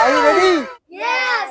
Are you ready? Yes.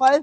5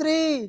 3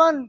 1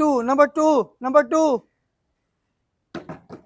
2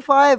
5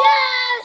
Yes.